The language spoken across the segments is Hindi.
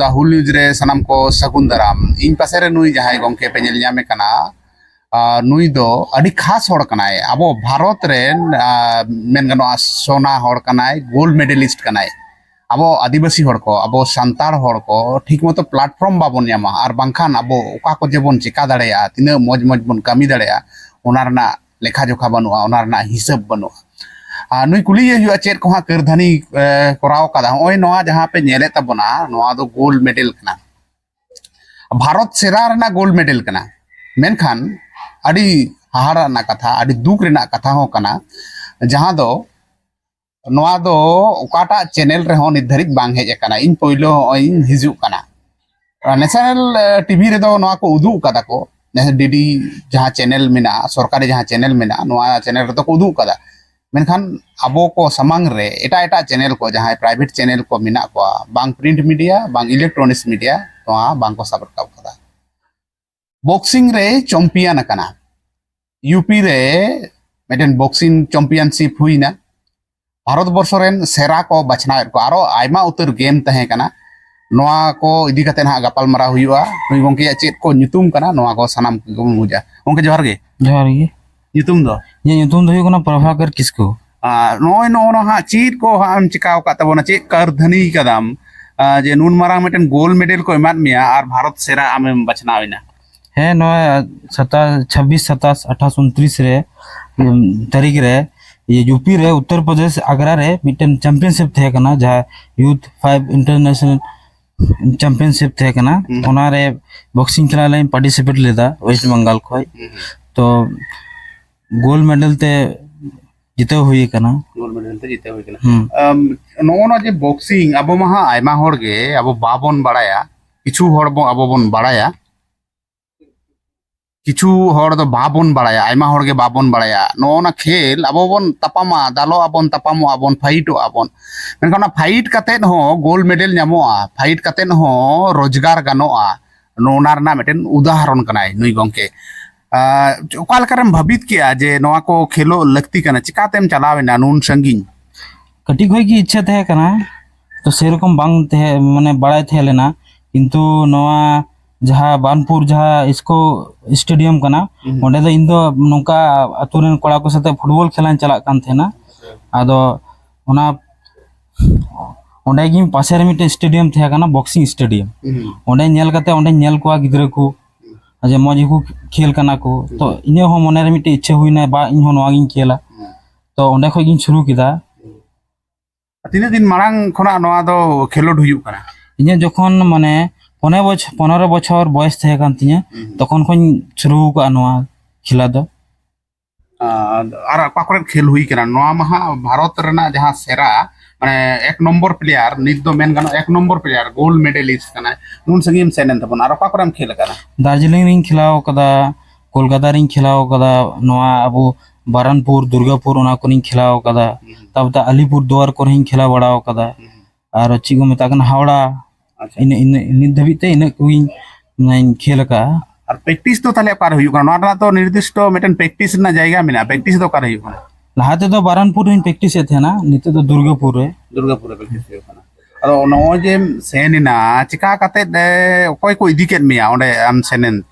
दा हुल न्यूज रे सनम को सगुन दाराम इन पासे रे नुई जहां गंके पे नेल ᱧᱟᱢᱮ ᱠᱟᱱᱟ नुई दो अड़ी खास होड़ कनाय अब भारत रेन मेन गनोआ सोना होड़ कनाय गोल्ड मेडलिस्ट कनाय अब आदिवासी होड़ को अब सांतार होड़ को ठीक मतो प्लेटफॉर्म बाबन ᱧᱟᱢᱟ और बांखान अब ओका को जेबन चिका दाड़ेया तिना मौज मौज बन कामी दाड़ेया ओना रना लेखा जोखा बनुआ ओना रना हिसाब बनुआ नुई कुली हुआ चेक को करधानी कराव कदा होय नोआ जहां पे नेले तबना नोआ दो गोल्ड मेडल कना भारत सेरा रना गोल्ड मेडल कना मेनखान अड़ी हाहारा ना कथा अड़ी दुख रेना कथा हो कना जहां दो नोआ दो ओकाटा चैनल रे हो निर्धारित बांग हेज कना इन पहिलो इन हिजु कना नेशनल टीवी रे दो नोआ को उदु कदा को डीडी जहां चैनल मेना सरकारी जहां चैनल मेना नोआ चैनल रे तो को उदु कदा मेनखान अबो को समांग रे एटा एटा चैनल को जहां प्राइवेट चैनल को मेना को बांग प्रिंट मीडिया बांग इलेक्ट्रॉनिक्स मीडिया तो बांग को सब रखा कदा बॉक्सिंग रे चैंपियन कना यूपी रे मेटन बॉक्सिंग चैंपियनशिप हुईना भारत वर्ष रेन सेरा को बचना को आरो आयमा उतर गेम तहे कना नोआ को इदी कते ना गपाल मारा हुईवा नुई गंके चेत को nyutum कना नोआ को सनाम को मुजा गंके जोहार गे nyutum दो ये nyutum दो हुई प्रभाकर किसको नोय नो हा चीट को हम चिकाव का तबना चे करधनी कदम जे नून मारा मेटन गोल्ड मेडल को एमाद मिया और भारत सेरा आमेम बचनाविना है नोय 26 27 28 29 रे तारीख रे ये यूपी रे उत्तर प्रदेश आगरा रे मिटन चैंपियनशिप थे कना जहां यूथ 5 इंटरनेशनल चैंपियनशिप थे कना ओना रे बॉक्सिंग खेला लाइन पार्टिसिपेट लेदा वेस्ट बंगाल खोय तो गोल्ड मेडल ते जीते हुई कना गोल्ड मेडल ते जीते हुई कना नोना जे बॉक्सिंग अब महा आयमा होड़ गे अब बाबन बड़ाया किछु होड़ अब बन बड़ाया किछु होड़ दो बाबन बड़ाया आयमा होड़ गे बाबन बड़ाया नोना खेल अब बन तपामा दालो अबन तपामो अबन फाइटो अबन मेनखाना फाइट कतेन हो गोल्ड मेडल ᱧᱟᱢᱚᱜᱼᱟ फाइट कतेन हो रोजगार गानोआ नोना रना मेटन उदाहरण कनाय नुई गंके ओकालकारम भाबित किया जे नोआ को खेलो लगती कना चिकातेम चलावेना नून संगिन कटी खोय की इच्छा थे कना तो सेरकम बांग थे माने बड़ाय थे लेना किंतु नोआ जहां बानपुर जहां इसको स्टेडियम कना ओंडे दो इन दो नोका अतुरेन कोड़ा को साथे फुटबॉल खेलान चला कान थेना आदो ओना ओंडे गिम पासे रे मिटे स्टेडियम थे कना बॉक्सिंग स्टेडियम ओंडे नेल कते ओंडे नेल कोआ गिदरे को जे मौज को खेल कना को तो इने हो मने रे मिटे इच्छा हुईना बा इन हो नोआ गिन खेला तो ओंडे खय गिन शुरू किदा तीन दिन मांग खना नोआ दो खेलोड हुयु कना इने जखन माने 15 बछर बयस थे कान तिने तखन खन शुरू का नोआ खेला दो और अका करे खेल हुई कना नोआ महा भारत रना जहां सेरा माने एक नंबर प्लेयर नित दो मेन गानो एक नंबर प्लेयर गोल्ड मेडलिस्ट कना नून संगीम सेनन तबन और अका करे खेल कना दार्जिलिंग रिंग खिलाओ कदा कोलकाता रिंग खिलाओ कदा नोआ अबो बारनपुर दुर्गापुर ओना को रिंग खिलाओ कदा तब ता अलीपुर द्वार को रिंग खिला बड़ाओ कदा और चिगो मेता कन हावड़ा इन इन इन धबिते इन कुइन नाइन खेल का और प्रैक्टिस तो ताले पार हुयु कना नोना तो निर्दिष्ट मेटन प्रैक्टिस ना जायगा मेना प्रैक्टिस तो कर हुयु कना लहाते तो बारनपुर रिंग प्रैक्टिस थे ना निते तो दुर्गापुर रे प्रैक्टिस हुयु कना अदो नो जे सेनिना चिका कते कोई को इदी केत मिया ओंडे आम सेनेन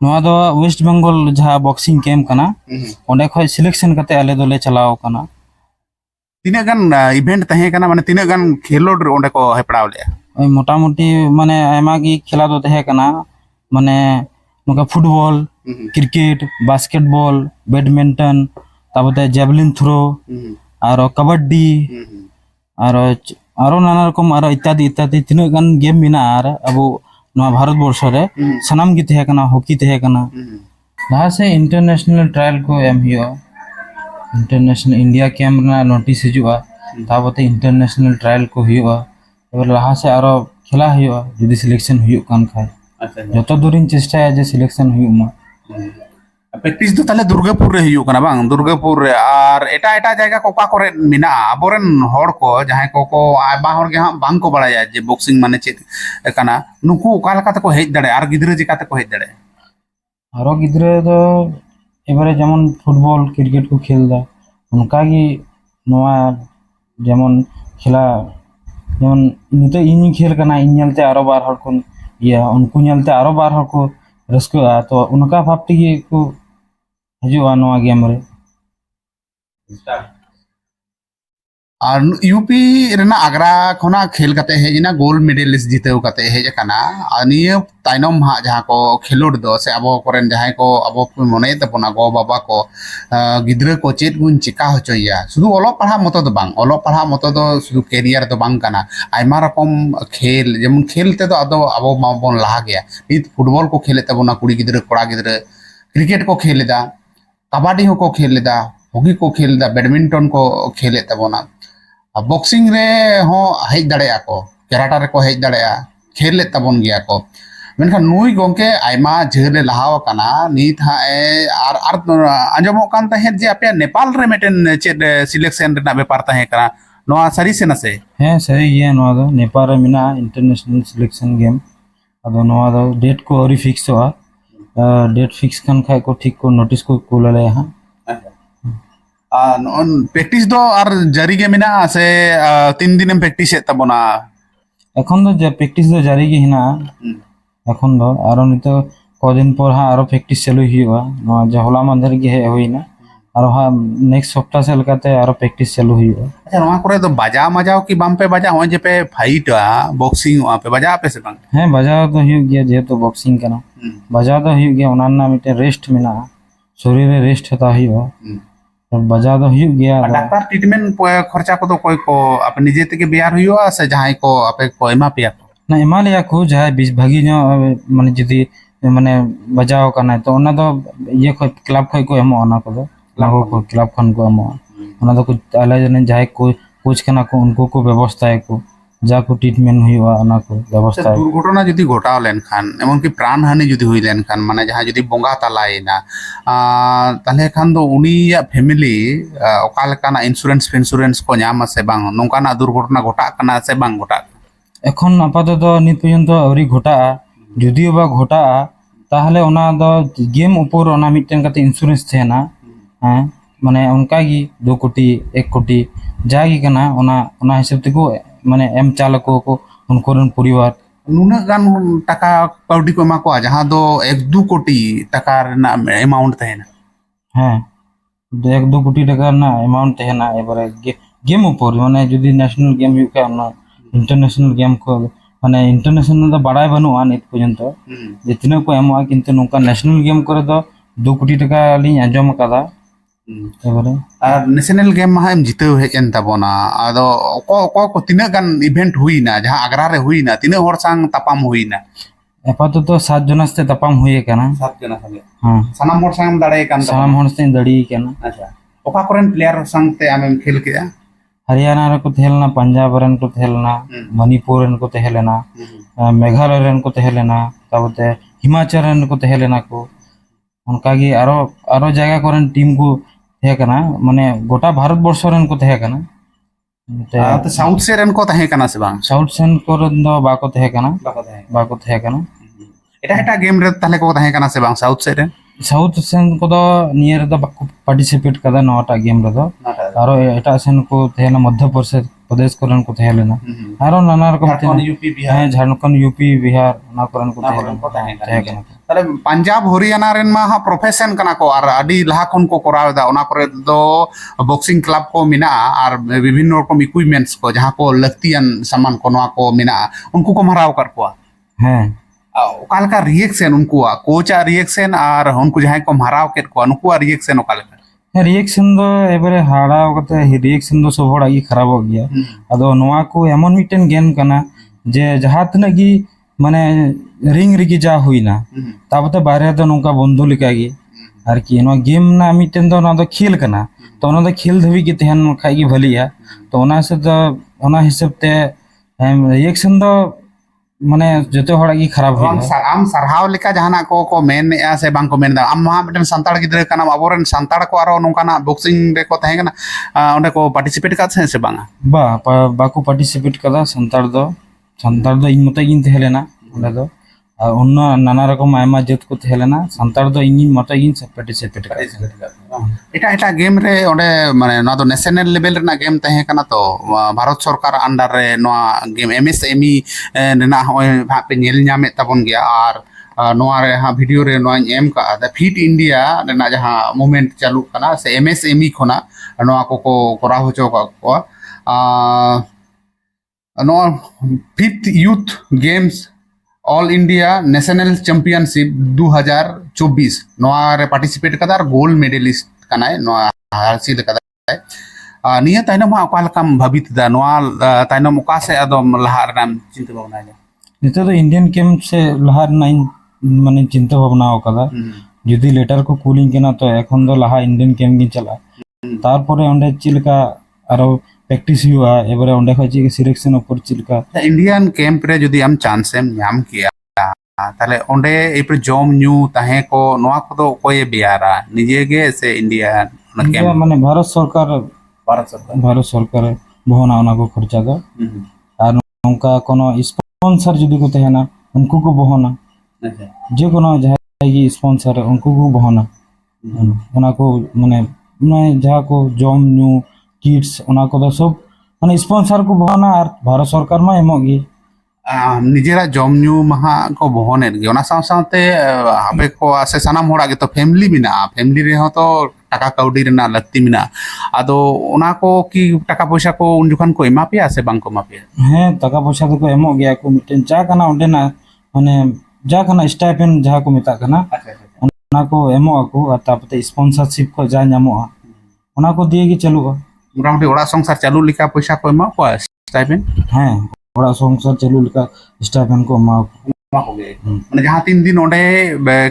नोआ दो वेस्ट बंगाल जहां बॉक्सिंग कैंप कना ओंडे खय सिलेक्शन कते आले दोले चलाओ कना तीना गन इवेंट तहे कना माने तीना गन खेलोड ओंडे को हेपड़ाव ले मोटा मोटी माने आयमा की खेला दो तहे कना माने नोका फुटबॉल क्रिकेट बास्केटबॉल बैडमिंटन ताबते जेवलिन थ्रो और कबड्डी और नाना रकम और इत्यादि इत्यादि तीना गन गेम मिना आर अबो नोआ भारत वर्ष रे सनाम की तहे कना हॉकी तहे कना लहा से इंटरनेशनल ट्रायल को एम हियो इंटरनेशनल इंडिया कैंप ना नोटिस हिजुआ ताबते इंटरनेशनल ट्रायल को हियो एबर लहा से आरो खेला हुआ जदि सिलेक्शन हुई कान खाय अच्छा जतो दूरिन चेष्टा है जे सिलेक्शन हुई मा प्रैक्टिस तो ताले दुर्गापुर रे हुई कना बांग दुर्गापुर रे और एटा एटा जायगा कोका करे मिना अबोरेन होड़ को जहां को आबा होड़ के बांग को बड़ाया जे बॉक्सिंग माने चेत कना नुकु ओका लका तको हेज दड़े और गिदरे जिका तको हेज दड़े आरो गिदरे तो एबारे जेमन फुटबॉल क्रिकेट को खेलदा उनका की नोआ जेमन खेला যেমন নিতো ইনি খেল কানা ᱤᱧ ᱧᱮᱞᱛᱮ ᱟᱨᱚ ᱵᱟᱨ ᱦᱚᱲ ᱠᱚ उनको ᱧᱮᱞᱛᱮ ᱟᱨᱚ ᱵᱟᱨ ᱦᱚᱲ ᱠᱚ ᱨᱟᱹᱥᱠᱟᱹᱜᱼᱟ ᱛᱚ ᱚᱱᱠᱟ ᱵᱷᱟᱵ ᱛᱮᱜᱮ ᱠᱚ ᱦᱤᱡᱩᱜᱼᱟ ᱱᱚᱣᱟ ᱜᱮᱢ ᱨᱮ और यूपी रेना आगरा खना खेल कते हेजना गोल्ड मेडलिस्ट जितेव कते हेज कना निये ताइनम हा जहाँ को खेलोड दो से अब कोरेन जहाँ को अब मने तपना गो बाबा को गिद्रे को चेत गुन चिका होचोया सुदु ओलो पढ़ा मतो दो बांग ओलो पढ़ा मतो दो सुदु कैरियर दो बांग कना आयमा रकम खेल जेमन खेल ते दो अदो अब माबन लहा गया नित फुटबॉल को खेले तबना कुड़ी गिद्रे कोड़ा गिद्रे क्रिकेट को खेलेदा कबड्डी को खेलेदा हॉकी को खेलेदा बैडमिंटन को खेले तबना बॉक्सिंग रे हो हेज दाड़ेया को कराटा रे को हेज दाड़ेया खेल तबन गया को मेनखान नुई गोंके आयमा झेले लहाव काना नीत हा आर आंजमो कान तहे जे आपे नेपाल रे मेटेन चेड सिलेक्शन रे ना बेपार तहे कना नोआ सरी से नसे ᱦᱮᱸ ᱥᱟᱹᱨᱤ ᱜᱮᱭᱟ ᱱᱚᱣᱟ ᱫᱚ ᱱᱮᱯᱟᱞ ᱨᱮ ᱢᱮᱱᱟᱜᱼᱟ ᱤᱱᱴᱟᱨᱱᱮᱥᱱᱟᱞ ᱥᱤᱞᱮᱠᱥᱚᱱ ᱜᱮᱢ ᱟᱫᱚ ᱱᱚᱣᱟ ᱫᱚ ᱰᱮᱴ ᱠᱚ ᱟᱹᱣᱨᱤ ᱯᱷᱤᱠᱥᱚᱜᱼᱟ ᱰᱮᱴ ᱯᱷᱤक्ᱥ ᱠᱟᱱ ᱠᱷᱟᱡ ᱠᱚ ᱴᱷᱤᱠ ᱠᱚ ᱱᱳᱴᱤᱥ ᱠᱚ ᱠᱩᱞ ᱟᱞᱮᱭᱟ ᱦᱟᱸᱜ प्रैक्टिस दो और जारी के मिना से 3 दिन प्रैक्टिस तबना এখন তো যে প্র্যাকটিস তো জারি গᱮ হেনাᱜᱼᱟ এখন ᱫᱚ ᱟᱨᱚ ᱱᱤᱛᱚᱜ কদিন পর হ্যাঁ আরো প্র্যাকটিস চালু ᱦᱩᱭᱩᱜᱼᱟ ᱱᱚᱣᱟ ᱡᱮ ᱦᱚᱞᱟ ᱢᱟᱫᱷᱮᱨ ᱜᱮ ᱦᱮᱡ ᱦᱩᱭᱱᱟ ᱟᱨᱚ ᱦᱟᱸᱜ नेक्स्ट सप्ताह से लेकाते आरो प्रैक्टिस चालू हुआ अच्छा नोआ करे तो बाजा मजाओ की बम पे बाजा हो जे पे फाइट बॉक्सिंग वहां पे बाजा पे से बंग ᱦᱮᱸ ᱵᱟᱡᱟᱣ ᱫᱚ ᱦᱩᱭᱩᱜ ᱜᱮᱭᱟ ᱡᱮᱦᱮᱛु ᱵᱚᱠᱥᱤᱝ ᱠᱟᱱᱟ ᱵᱟᱡᱟᱣ ᱫᱚ ᱦᱩᱭᱩᱜ ᱜᱮᱭᱟ ᱚᱱᱟ ᱨᱮᱱᱟᱜ ᱢᱤᱫᱴᱮᱱ ᱨᱮᱥᱴ ᱢᱮᱱᱟᱜᱼᱟ शरीर रे रेस्ट हता हुआ बजाव दो हुई गया डॉक्टर ट्रीटमेंट खर्चा को तो कोई को आप निजे ते के बियार हुआ से जहां को आपे को एमा पे ना एमा लिया को जहां बीस भागी जो माने जदी माने बजाव करना तो ओना दो ये को क्लब खै को एमो ओना को लागो को क्लब खन को एमो ओना दो कुछ अलग जने जहां को कोच कना को उनको को व्यवस्था है को जा को ट्रीटमेंट हुआ ओना को व्यवस्था दुर्घटना जदी घटाव लेन खान एमन की प्राण हानि जदी हुई लेन खान माने जहां जदी बोंगा तलायना ताले खान दो उनिया फैमिली ओकाल काना इंश्योरेंस को नाम से बांग नोंकाना दुर्घटना घटा कना से बांग घटा এখন আপাতত নিত পর্যন্ত আউরি ঘটা যদিও বা ঘটা তাহলে ওনা দ গেম উপর ওনা মিটেন কাতে ইন্স্যুরেন্স থেনা হ্যাঁ মানে উনকা কি 2 কোটি 1 কোটি जागी कना ओना ओना हिसाब ते को माने एम चालको को उनकोरन परिवार नुना गान टाका काउडी को मा को जहां दो 1-2 कोटी टाका ना अमाउंट थेना हाँ 1-2 कोटी टाका ना अमाउंट थेना एबारे गेम ऊपर माने जदी नेशनल गेम हुई का ना इंटरनेशनल गेम को माने इंटरनेशनल तो बड़ाई बनुआ नित पर्यंत जे तिना को एमआ किंतु नोका नेशनल गेम करे तो 2 कोटी टाका लिन आंजम कादा एबारे और नेशनल गेम मा हम जितेव हेजन तबना आदो को तिना गान इवेंट हुईना जहां आगरा रे हुईना तिना हर संग तपाम हुईना एपातो तो 7 जनस्ते तपाम हुई काना 7 जना संगे हां सनाम हर संग दाड़े कान सनाम हर से दड़ी काना अच्छा ओका कोरेन प्लेयर संग ते आमेम खेल के हरियाणा रे को थेलना पंजाब रन को थेलना मणिपुर रन को थेलना मेघालय रन को थेलना ताबते हिमाचल रन को थेलना को उनका की आरो आरो जगह कोरन टीम को थे कना माने गोटा भारत वर्ष रन को थे कना तो साउथ से रन को थे कना से बांग साउथ सेन कोरन दो बाको थे कना एटा एटा गेम रे ताले को थे कना से बांग साउथ से रन साउथ सेन को दो नियर द पार्टिसिपेट कदा नोटा गेम रे दो आरो एटा सेन को थेना मध्य प्रदेश कोरन को थेलेना आरो नाना रकम यूपी बिहार झारखंड यूपी बिहार ना कोरन को थेलेना ताले पंजाब हरियाणा रेन मा हा प्रोफेशन कना को आर अडी लहा खन को कराव दा ओना करे दो बॉक्सिंग क्लब को मिना आर विभिन्न रकम इक्विपमेंट्स को जहां को लगतियान सामान को नोआ को मिना उनको को मराव कर को हैं ओकाल का रिएक्शन उनको कोच आ रिएक्शन और उनको जहां को मराव के को उनको रिएक्शन ओकाल रिएक्शन दो एबारे हाड़ा कते रिएक्शन दो सब होड़ा की खराब हो गया अदो नोआ को एमन मिटन गेम कना जे जहां तना की माने रिंग रिगी जा हुईना ताबते बारे तो नोका बंधु लिका की आर की नो गेम ना मिटन दो ना दो खेल कना तो ना दो खेल धबी की तहन खाई की भलिया तो ओना हिसाब ते रिएक्शन दो माने जते होड़ा की खराब हो आम सरहाव लेका जहाना को मेन से बांग को मेन दा आम वहां मिटन संताड़ गिद्रे कना अबोरन संताड़ को आरो नोकाना बॉक्सिंग रे को तहे कना ओंडे को पार्टिसिपेट का से बांगा बाको पार्टिसिपेट कदा संताड़ दो इन मते गिन तहेलेना ओंडे दो अन्य नाना रकम आयमा जात को तहेलेना संतार दो इᱧ मत ᱤᱧ पार्टिसिपेट এটা এটা গেম রে ওডে মানে না তো ন্যাশনাল লেভেল রেনা গেম তাহে কানা তো ভারত সরকার আন্ডার রে নোয়া গেম এমএসএমই রেনা হয় ভাপে নেল ᱧᱟᱢᱮ তাবন গিয়া আর নোয়া রে হা ভিডিও রে নোয়া এম কা দা ফিট ইন্ডিয়া রেনা যাহা মুভমেন্ট চালু কানা সে এমএসএমই খনা নোয়া को করা হচো কা নোয়া fifth youth games all India national championship 2024 नोआ रे पार्टिसिपेट कदा और गोल्ड मेडलिस्ट कनाय नोआ हासिल कदा निया ताइनम मा ओका लकाम भाबित दा नोआ ताइनम ओका से अदम लहा रनाम चिंता भावना जा नितो तो इंडियन गेम से लहा नाइन माने चिंता भावना ओकादा যদি লেটার को কুলিং কেনা তো এখন তো লাহা ইন্ডিয়ান গেম গিন চালা তারপরে ওন্ডে চিলকা আরো প্র্যাকটিস हुआ এবারে ওন্ডে খাইছি সিলেকশন উপর চিলকা इंडियन कैंप रे जदी हम चांस एम ᱧᱟᱢ किया ताले ओंडे एपर जॉम न्यू ताहे को नोआ को तो कोई बियारा निजे गे से इंडिया कैंप माने भारत सरकार बहना ओना को खर्चा दो আর उनका कोनो स्पॉन्सर जदी को तहेना उनको को बहना जे कोनो जाई स्पॉन्सर उनको को बहना ओना को माने जहाँ को जॉम न्यू किड्स ओना को सब माने स्पॉन्सर को बहना और भारत सरकार मा एमोगी निजेरा जॉम न्यू महा को बहने गे ओना साव सावते हबे को से सनाम होड़ा गे तो फैमिली बिना फैमिली रे हो तो टाका काउडी रेना लगती मिना आदो ओना को की टाका पैसा को उन जुखान को एमा पिया से बांको मा पिया हाँ टाका पैसा तो एमो गया को मिटेन जा कना ओंडे ना माने जा कना स्टाइपेंड जहाँ को मिता कना ओना को एमो को तापते स्पॉन्सरशिप को जा ᱧᱟᱢᱚᱜᱼᱟ ओना को दिए कि चलुगा मोटामुटी ओड़ा संसार चालू लिखा पैसा को एमा को स्टाइपेंड हाँ ओड़ा संसार चालू लिखा स्टाइपेंड को एमा हो गए माने जहां 3 दिन ओडे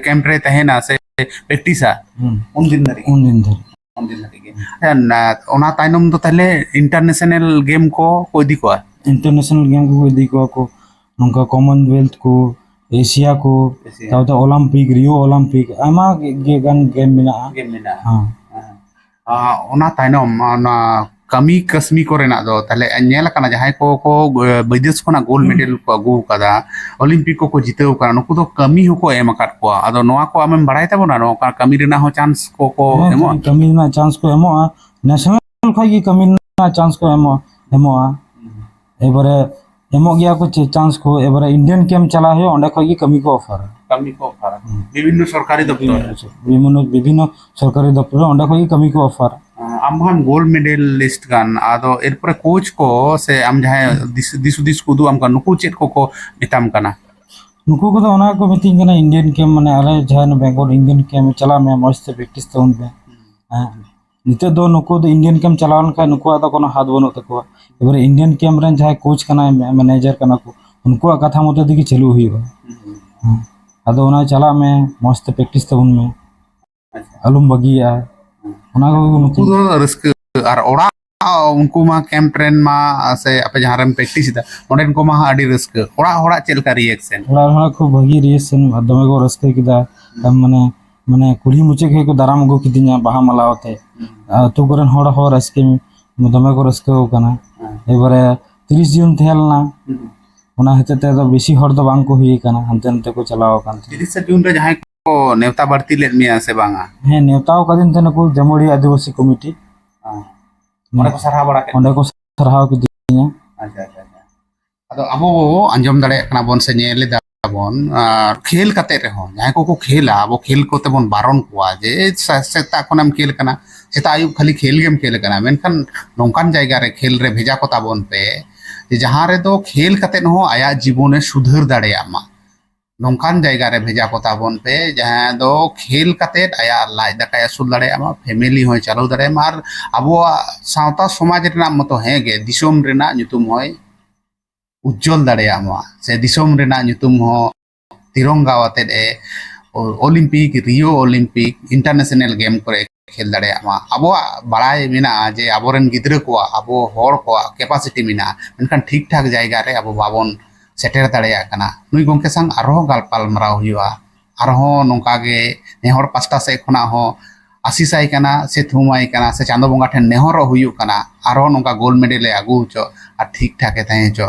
कैंप रे तहेना से प्रैक्टिसा उन दिन धरी गे ओना ताइनम तो तहले इंटरनेशनल गेम को इदी को इंटरनेशनल गेम को इदी को नंका कॉमनवेल्थ को एशिया को तावता ओलंपिक रियो ओलंपिक आमा गेन गेम मिना हां ओना ताइनम ना कमी कस्मी कोरेना दो तले नेल कना जहाय को विदेश कोना गोल्ड मेडल को अगु कदा ओलंपिक को जितेव कना नुकु तो कमी हो को एम काट को आदो नोआ को आमें बड़ाई तबना नो कमी रेना हो चांस को एमो कमी ना चांस को एमो नेशनल खई कमी ना चांस को एमो एबारे एमो गया को चांस को एबारे इंडियन गेम चला है ओंडे खई कमी को ऑफर विभिन्न सरकारी दफ्तर ओंडे खई कमी को ऑफर आम गोल्ड मेडल लिस्ट गान आदो एरपर कोच को से आम जहां दिस को दु आम का नुकु चेत को मिताम कना नुकु को तो ओना को मिटिंग कना इंडियन गेम माने आले जहां बेंगल इंडियन गेम चला में मस्त प्रैक्टिस तउन बे निते दो नुकु दो इंडियन गेम चलावन का नुकु आदा कोनो हाथ बनो तको एबार इंडियन गेम रन जहां कोच कना मैनेजर कना को उनको कथा मते दिकी चालू हुईबा आदो ओना चला में मस्त प्रैक्टिस तउन में अलुम बगिया ओना को उनको रिस्क और ओड़ा उनको मा कैंप ट्रेन मा से आपे जहां रेम प्रैक्टिस दा ओडेन को मा आडी रिस्क ओड़ा चेल का रिएक्शन ओड़ा खूब भगी रिएक्शन दमे को रिस्क किदा माने माने कुली मुचे के को दाराम गो किदिया बाहा मलावते तो करन होड़ा हो रिस्क दमे को रिस्क हो कना एबारे 30 जून थेलना ओना हेते ते तो बेसी हर तो बांग को हुई कना हनते नते को चलाव कान 30 जून रे जहां को नेवता बढ़ती ले मिया से बांगा है नेवताओ का दिन तने को जमोड़ी आदिवासी कमिटी ओंडे को सरहा बड़ा के ओंडे को सरहाव के दिया अच्छा अदो अबो अंजम दड़े कना बोन से नेले दाबोन खेल कते रे हो जहां को खेला वो खेल को ते बोन बारन कोआ जे सेता कोनम खेल कना सेता आयु खाली खेल गेम खेल कना मेनखान नोंकान जायगा रे खेल रे भेजा को ताबोन पे जे जहां रे दो खेल कते हो आया जीवने सुधर दाड़े मा नोंकान जायगा रे भेजा को ताबोन पे जहां दो खेल कते आया लाज दकाय सुल दाड़े मा फैमिली होय चालू दाड़े मार अबो सावता समाज रेना मतो है गे दिसोम रेना nyutum होय उज्जवल दाड़े मा से दिसोम रेना nyutum हो तिरंगा वाते ए Olympic Rio Olympic international game करे खेल दाड़े मा अबो बड़ाई मिना जे अबोरन गिद्र को अबो होर को कैपेसिटी मिना मेनखान ठीक ठाक जायगा रे अबो बाबोन सेटर दाड़ेया कना नुई गोंके संग आरो गालपाल मराव हुआ आरो नोंका गे नेहर पास्टा से खना हो आशीषाई कना से थुमाई कना से चांदो बंगा ठेन नेहर हुयु कना आरो नोंका गोल्ड मेडल ए आगु चो आ ठीक ठाक ए थाहे चो